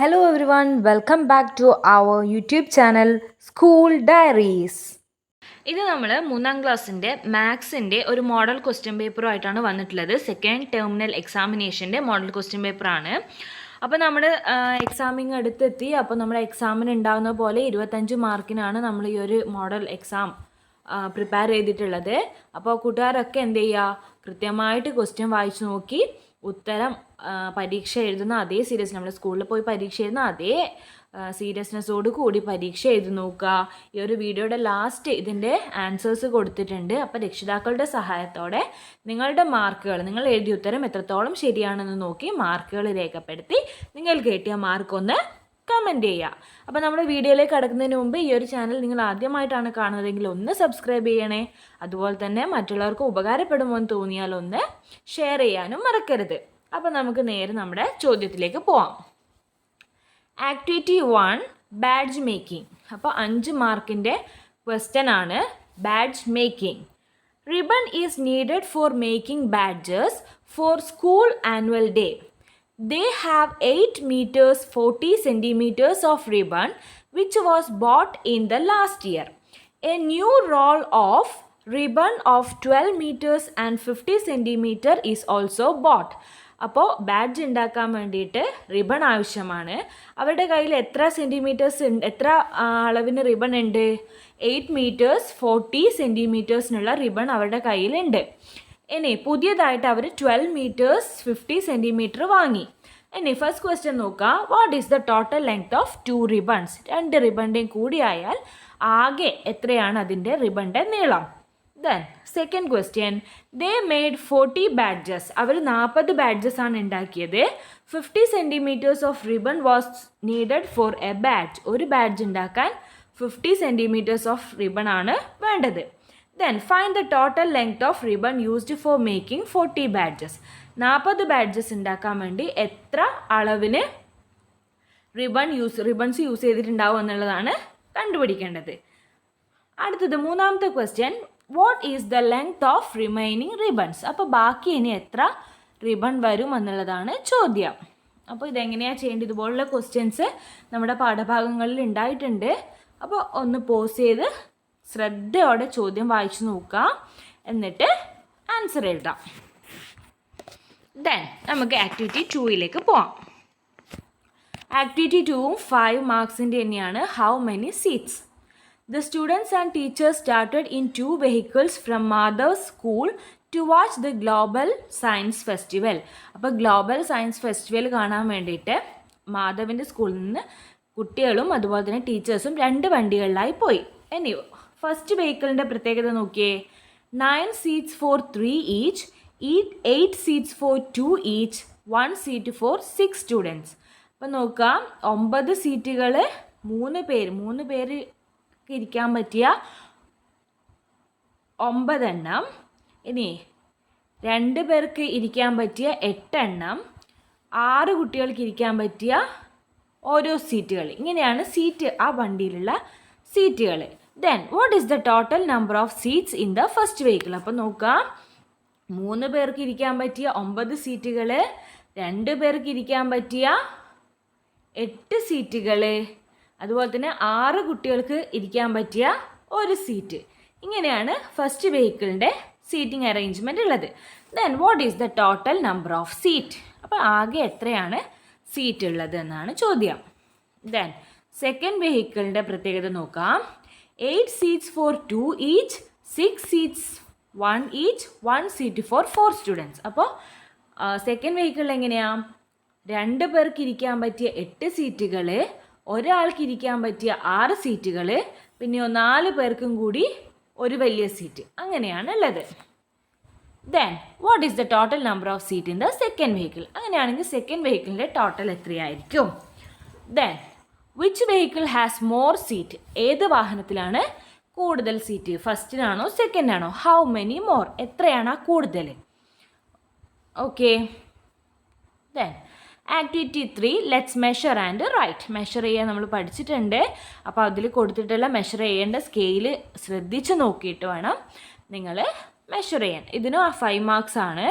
Hello everyone, welcome back to our YouTube channel School Diaries. ഇത് നമ്മൾ 3ാം ക്ലാസ്സിൻ്റെ മാത്സിൻ്റെ ഒരു മോഡൽ ക്വസ്റ്റ്യൻ പേപ്പറുമായിട്ടാണ് വന്നിട്ടുള്ളത്. സെക്കൻഡ് ടെർമിനൽ എക്സാമിനേഷൻ്റെ മോഡൽ ക്വസ്റ്റ്യൻ പേപ്പറാണ്. അപ്പോൾ നമ്മൾ എക്സാമിങ് അടുത്തെത്തി. അപ്പോൾ നമ്മുടെ എക്സാമിന് ഉണ്ടാകുന്ന പോലെ 25 മാർക്കിനാണ് നമ്മൾ ഈ ഒരു മോഡൽ എക്സാം പ്രിപ്പയർ ചെയ്തിട്ടുള്ളത്. അപ്പോൾ കൂട്ടുകാരൊക്കെ എന്ത് ചെയ്യുക, കൃത്യമായിട്ട് ക്വസ്റ്റ്യൻ വായിച്ച് നോക്കി ഉത്തരം പരീക്ഷ എഴുതുന്ന അതേ സീരിയസ്, നമ്മൾ സ്കൂളിൽ പോയി പരീക്ഷ എഴുതുന്ന അതേ സീരിയസ്നെസ്സോട് കൂടി പരീക്ഷ എഴുതി നോക്കുക. ഈ ഒരു വീഡിയോയുടെ ലാസ്റ്റ് ഇതിൻ്റെ ആൻസേഴ്സ് കൊടുത്തിട്ടുണ്ട്. അപ്പോൾ രക്ഷിതാക്കളുടെ സഹായത്തോടെ നിങ്ങളുടെ മാർക്കുകൾ, നിങ്ങൾ എഴുതിയ ഉത്തരം എത്രത്തോളം ശരിയാണെന്ന് നോക്കി മാർക്കുകൾ രേഖപ്പെടുത്തി നിങ്ങൾക്ക് കിട്ടിയ മാർക്കൊന്ന് കമൻറ്റ് ചെയ്യുക. അപ്പോൾ നമ്മുടെ വീഡിയോയിലേക്ക് കടക്കുന്നതിന് മുമ്പ് ഈ ഒരു ചാനൽ നിങ്ങൾ ആദ്യമായിട്ടാണ് കാണുന്നതെങ്കിൽ ഒന്ന് സബ്സ്ക്രൈബ് ചെയ്യണേ. അതുപോലെ തന്നെ മറ്റുള്ളവർക്ക് ഉപകാരപ്പെടുമോ എന്ന് തോന്നിയാൽ ഒന്ന് ഷെയർ ചെയ്യാനും മറക്കരുത്. അപ്പോൾ നമുക്ക് നേരെ നമ്മുടെ ചോദ്യത്തിലേക്ക് പോവാം. Activity 1 badge making. അപ്പോൾ 5 മാർക്കിൻ്റെ ക്വസ്റ്റ്യൻ ആണ് badge making. Ribbon is needed for making badges for school annual day. They have 8 meters 40 centimeters of ribbon which was bought in the last year. A new roll of ribbon of 12 meters and 50 centimeter is also bought. അപ്പോൾ badge ഉണ്ടാക്കാൻ വേണ്ടിയിട്ട് ribbon ആവശ്യമാണ്. അവരുടെ കയ്യിൽ എത്ര centimetres ഉണ്ട്, എത്ര അളവിന് റിബൺ ഉണ്ട്? 8 meters 40 centimetersനുള്ള റിബൺ അവരുടെ കയ്യിലുണ്ട്. ഇനി പുതിയതായിട്ട് അവർ 12 meters 50 centimeter വാങ്ങി. ഇനി ഫസ്റ്റ് ക്വസ്റ്റ്യൻ നോക്കാം. What is the total length of 2 ribbons? 2 റിബണിൻ്റെയും കൂടിയായാൽ ആകെ എത്രയാണ് അതിൻ്റെ റിബണിൻ്റെ നീളം? Then second question, they made 40 badges. അവർ 40 ബാഡ്ജസ് ആണ് ഉണ്ടാക്കിയത്. 50 centimeters of ribbon was needed for a badge. ഒരു ബാഡ്ജ് ഉണ്ടാക്കാൻ 50 centimeters ഓഫ് റിബൺ ആണ് വേണ്ടത്. Then find the total length of ribbon used for making 40 badges. 40 badges ഉണ്ടാക്കാൻ വേണ്ടി എത്ര അളവിന് റിബൺസ് യൂസ് ചെയ്തിട്ടുണ്ടാവും എന്നുള്ളതാണ് കണ്ടുപിടിക്കേണ്ടത്. അടുത്തത് മൂന്നാമത്തെ question, what is the length of remaining ribbons? അപ്പോൾ ബാക്കി ഇനി എത്ര റിബൺ വരും എന്നുള്ളതാണ് ചോദ്യം. അപ്പോൾ ഇതെങ്ങനെയാണ് ചെയ്യേണ്ടത്? ഇതുപോലുള്ള ക്വസ്റ്റ്യൻസ് നമ്മുടെ പാഠഭാഗങ്ങളിൽ ഉണ്ടായിട്ടുണ്ട്. അപ്പോൾ ഒന്ന് പോസ് ചെയ്ത് ശ്രദ്ധയോടെ ചോദ്യം വായിച്ചു നോക്കുക, എന്നിട്ട് ആൻസർ എഴുതാം. ദെൻ നമുക്ക് ആക്ടിവിറ്റി 2ലേക്ക് പോവാം. ആക്ടിവിറ്റി 2 5 മാർക്സിൻ്റെ തന്നെയാണ്. How many seats? The students and teachers started in 2 vehicles from Madhav's school to watch the global science festival. അപ്പോൾ ഗ്ലോബൽ സയൻസ് ഫെസ്റ്റിവൽ കാണാൻ വേണ്ടിയിട്ട് മാധവിൻ്റെ സ്കൂളിൽ നിന്ന് കുട്ടികളും അതുപോലെ തന്നെ ടീച്ചേഴ്സും 2 വണ്ടികളിലായി പോയി. ഇനി ഫസ്റ്റ് വെഹിക്കിളിൻ്റെ പ്രത്യേകത നോക്കിയേ. 9 seats for 3 each, 8 seats for 2 each, 1 seat for 6 students. അപ്പം നോക്കാം, 9 സീറ്റുകൾ 3 പേര് ഇരിക്കാൻ പറ്റിയ 9 എണ്ണം. ഇനി 2 പേർക്ക് ഇരിക്കാൻ പറ്റിയ 8 എണ്ണം, 6 കുട്ടികൾക്ക് ഇരിക്കാൻ പറ്റിയ ഓരോ സീറ്റുകൾ. ഇങ്ങനെയാണ് സീറ്റ്, ആ വണ്ടിയിലുള്ള സീറ്റുകൾ. Then what is the total number of seats in the first vehicle? അപ്പോൾ നോക്കാം, 3 പേർക്ക് ഇരിക്കാൻ പറ്റിയ 9 സീറ്റുകൾ, 2 പേർക്ക് ഇരിക്കാൻ പറ്റിയ 8 സീറ്റുകൾ, അതുപോലെ തന്നെ 6 കുട്ടികൾക്ക് ഇരിക്കാൻ പറ്റിയ ഒരു സീറ്റ്. ഇങ്ങനെയാണ് ഫസ്റ്റ് വെഹിക്കിളിൻ്റെ സീറ്റിംഗ് അറേഞ്ച്മെൻറ്റ് ഉള്ളത്. Then what is the total number of seat? അപ്പോൾ ആകെ എത്രയാണ് സീറ്റ് ഉള്ളത് എന്നാണ് ചോദ്യം. ദെൻ സെക്കൻഡ് വെഹിക്കിളിൻ്റെ പ്രത്യേകത നോക്കാം. 8 seats for 2 each, 6 seats 1 each, 1 seat for 4 students. അപ്പോൾ സെക്കൻഡ് വെഹിക്കിളിൽ എങ്ങനെയാണ്? 2 പേർക്ക് ഇരിക്കാൻ പറ്റിയ 8 സീറ്റുകൾ, ഒരാൾക്ക് ഇരിക്കാൻ പറ്റിയ 6 സീറ്റുകൾ, പിന്നെ 4 പേർക്കും കൂടി ഒരു വലിയ സീറ്റ്. അങ്ങനെയാണ് ഉള്ളത്. Then what is the total number of seat in the second vehicle? അങ്ങനെയാണെങ്കിൽ സെക്കൻഡ് വെഹിക്കിളിൻ്റെ ടോട്ടൽ എത്രയായിരിക്കും? Then which vehicle has more seat? ഏത് വാഹനത്തിലാണ് കൂടുതൽ സീറ്റ്? ഫസ്റ്റിനാണോ സെക്കൻഡാണോ? How many more? എത്രയാണ് കൂടുതൽ? Okay. Then activity 3 let's measure and write. Measure ചെയ്യാൻ നമ്മൾ പഠിച്ചിട്ടുണ്ട്. അപ്പോൾ അതിൽ കൊടുത്തിട്ടുള്ള മെഷർ ചെയ്യേണ്ട സ്കെയിൽ ശ്രദ്ധിച്ച് നോക്കിയിട്ട് വേണം നിങ്ങൾ മെഷർ ചെയ്യാൻ. ഇതിനും 5 മാർക്സ് ആണ്.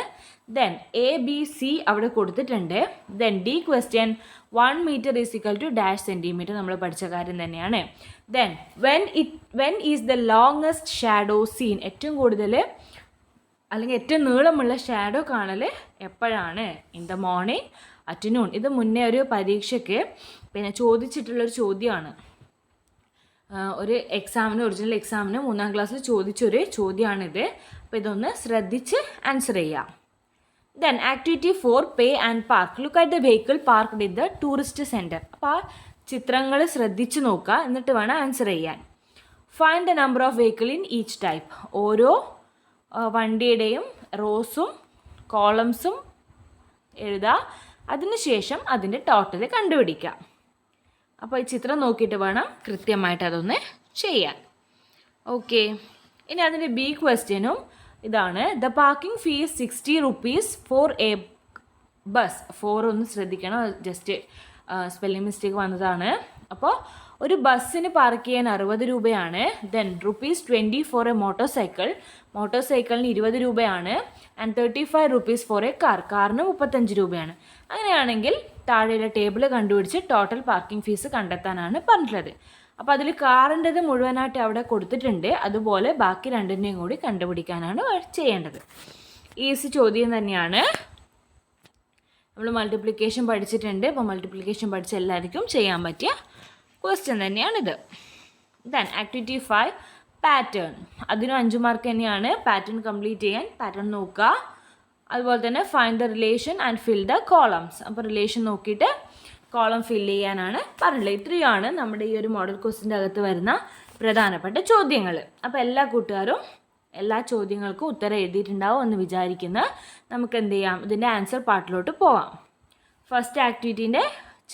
ദെൻ എ ബി സി അവിടെ കൊടുത്തിട്ടുണ്ട്. Then D question 1 metre is equal to dash centimetre നമ്മൾ പഠിച്ച കാര്യം തന്നെയാണ്. Then when is the longest shadow seen, ഏറ്റവും കൂടുതൽ അല്ലെങ്കിൽ ഏറ്റവും നീളമുള്ള ഷാഡോ കാണൽ എപ്പോഴാണ്? In the morning, at noon. ഇത് മുന്നേ ഒരു പരീക്ഷയ്ക്ക് പിന്നെ ചോദിച്ചിട്ടുള്ളൊരു ചോദ്യമാണ്. ഒരു എക്സാമിന്, ഒറിജിനൽ എക്സാമിന് 3ാം ക്ലാസ്സിൽ ചോദിച്ചൊരു ചോദ്യമാണിത്. അപ്പോൾ ഇതൊന്ന് ശ്രദ്ധിച്ച് ആൻസർ ചെയ്യാം. Then activity 4 pay and park. Look at the vehicle parked in the tourist centre. അപ്പോൾ ആ ചിത്രങ്ങൾ ശ്രദ്ധിച്ച് നോക്കുക, എന്നിട്ട് വേണം ആൻസർ ചെയ്യാൻ. Find the number of vehicle in each type. ഓരോ വണ്ടിയുടെയും റോസും കോളംസും എഴുതുക, അതിനുശേഷം അതിൻ്റെ ടോട്ടൽ കണ്ടുപിടിക്കുക. അപ്പോൾ ഈ ചിത്രം നോക്കിയിട്ട് വേണം കൃത്യമായിട്ട് അതൊന്ന് ചെയ്യാൻ. ഓക്കെ, ഇനി അതിൻ്റെ ബി ക്വസ്റ്റ്യനും ഇതാണ്. The parking fees 60 rupees for a bus. 4 ഒന്ന് ശ്രദ്ധിക്കണം, ജസ്റ്റ് സ്പെല്ലിംഗ് മിസ്റ്റേക്ക് വന്നതാണ്. അപ്പോൾ ഒരു ബസ്സിന് പാർക്ക് ചെയ്യാൻ 60 രൂപയാണ്. Then ₹20 for a motorcycle. Motor സൈക്കിളിന് 20 രൂപയാണ്. And 35 rupees for a car. കാറിന് 35 രൂപയാണ്. അങ്ങനെയാണെങ്കിൽ താഴെയുള്ള ടേബിൾ കണ്ടുപിടിച്ച് ടോട്ടൽ പാർക്കിംഗ് ഫീസ് കണ്ടെത്താനാണ് പറഞ്ഞിട്ടുള്ളത്. അപ്പോൾ അതിൽ കാറിൻ്റെത് മുഴുവനായിട്ട് അവിടെ കൊടുത്തിട്ടുണ്ട്. അതുപോലെ ബാക്കി രണ്ടിൻ്റെയും കൂടി കണ്ടുപിടിക്കാനാണ് ചെയ്യേണ്ടത്. ഈസി ചോദ്യം തന്നെയാണ്. നമ്മൾ മൾട്ടിപ്ലിക്കേഷൻ പഠിച്ചിട്ടുണ്ട്. അപ്പോൾ മൾട്ടിപ്ലിക്കേഷൻ പഠിച്ച എല്ലാവർക്കും ചെയ്യാൻ പറ്റിയ ക്വസ്റ്റ്യൻ തന്നെയാണിത്. Then activity 5 pattern. അതിനും 5 മാർക്ക് തന്നെയാണ്. പാറ്റേൺ കംപ്ലീറ്റ് ചെയ്യാൻ പാറ്റേൺ നോക്കുക. അതുപോലെ തന്നെ find the relation and fill the columns. അപ്പോൾ റിലേഷൻ നോക്കിയിട്ട് കോളം ഫില്ല് ചെയ്യാനാണ് പറഞ്ഞിട്ടുള്ളത്. ഇത്രയാണ് നമ്മുടെ ഈ ഒരു മോഡൽ ക്വസ്റ്റിൻ്റെ അകത്ത് വരുന്ന പ്രധാനപ്പെട്ട ചോദ്യങ്ങൾ. അപ്പോൾ എല്ലാ കൂട്ടുകാരും എല്ലാ ചോദ്യങ്ങൾക്കും ഉത്തരം എഴുതിയിട്ടുണ്ടാവും എന്ന് വിചാരിക്കുന്നു. നമുക്ക് എന്ത് ചെയ്യാം, ഇതിൻ്റെ ആൻസർ പാർട്ടിലോട്ട് പോവാം. ഫസ്റ്റ് ആക്ടിവിറ്റീൻ്റെ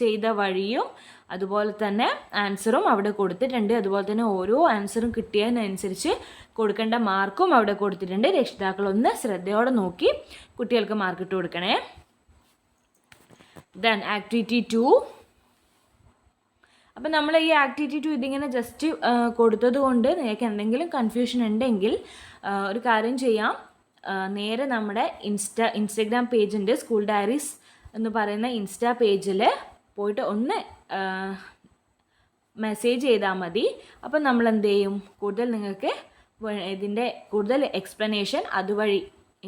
ചെയ്ത വഴിയും അതുപോലെ തന്നെ ആൻസറും അവിടെ കൊടുത്തിട്ടുണ്ട്. അതുപോലെ തന്നെ ഓരോ ആൻസറും കിട്ടിയതിനനുസരിച്ച് കൊടുക്കേണ്ട മാർക്കും അവിടെ കൊടുത്തിട്ടുണ്ട്. രക്ഷിതാക്കളൊന്ന് ശ്രദ്ധയോടെ നോക്കി കുട്ടികൾക്ക് മാർക്ക് ഇട്ട് കൊടുക്കണേ. Then activity 2. അപ്പം നമ്മൾ ഈ ആക്ടിവിറ്റി 2 ഇതിങ്ങനെ ജസ്റ്റ് കൊടുത്തത് കൊണ്ട് നിങ്ങൾക്ക് എന്തെങ്കിലും കൺഫ്യൂഷൻ ഉണ്ടെങ്കിൽ ഒരു കാര്യം ചെയ്യാം. നേരെ നമ്മുടെ ഇൻസ്റ്റഗ്രാം പേജുണ്ട്, സ്കൂൾ ഡയറീസ് എന്ന് പറയുന്ന ഇൻസ്റ്റാ പേജിൽ പോയിട്ട് ഒന്ന് മെസ്സേജ് ചെയ്താൽ മതി. അപ്പം നമ്മൾ എന്ത് ചെയ്യും, കൂടുതൽ നിങ്ങൾക്ക് ഇതിൻ്റെ കൂടുതൽ എക്സ്പ്ലനേഷൻ അതുവഴി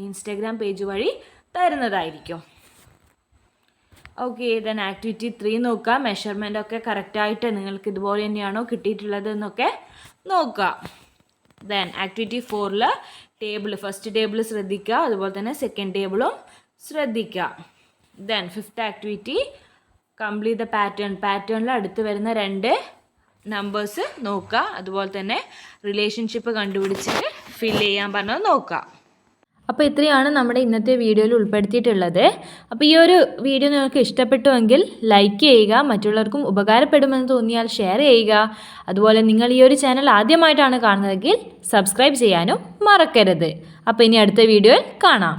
ഇൻസ്റ്റഗ്രാം പേജ് വഴി തരുന്നതായിരിക്കും. ഓക്കെ, ദെൻ ആക്ടിവിറ്റി 3 നോക്കുക. മെഷർമെൻ്റ് ഒക്കെ കറക്റ്റായിട്ട് നിങ്ങൾക്ക് ഇതുപോലെ തന്നെയാണോ കിട്ടിയിട്ടുള്ളത് എന്നൊക്കെ നോക്കുക. Then activity 4 table, first table ശ്രദ്ധിക്കുക, അതുപോലെ തന്നെ സെക്കൻഡ് ടേബിളും ശ്രദ്ധിക്കുക. Then 5th activity complete the pattern. പാറ്റേണിൽ അടുത്ത് വരുന്ന 2 നമ്പേഴ്സ് നോക്കുക, അതുപോലെ തന്നെ റിലേഷൻഷിപ്പ് കണ്ടുപിടിച്ചിട്ട് ഫില്ല് ചെയ്യാൻ പറഞ്ഞത് നോക്കുക. അപ്പോൾ ഇത്രയാണ് നമ്മുടെ ഇന്നത്തെ വീഡിയോയിൽ ഉൾപ്പെടുത്തിയിട്ടുള്ളത്. അപ്പോൾ ഈ ഒരു വീഡിയോ നിങ്ങൾക്ക് ഇഷ്ടപ്പെട്ടുവെങ്കിൽ ലൈക്ക് ചെയ്യുക, മറ്റുള്ളവർക്കും ഉപകാരപ്പെടുമെന്ന് തോന്നിയാൽ ഷെയർ ചെയ്യുക. അതുപോലെ നിങ്ങൾ ഈ ഒരു ചാനൽ ആദ്യമായിട്ടാണ് കാണുന്നതെങ്കിൽ സബ്സ്ക്രൈബ് ചെയ്യാനും മറക്കരുത്. അപ്പോൾ ഇനി അടുത്ത വീഡിയോയിൽ കാണാം.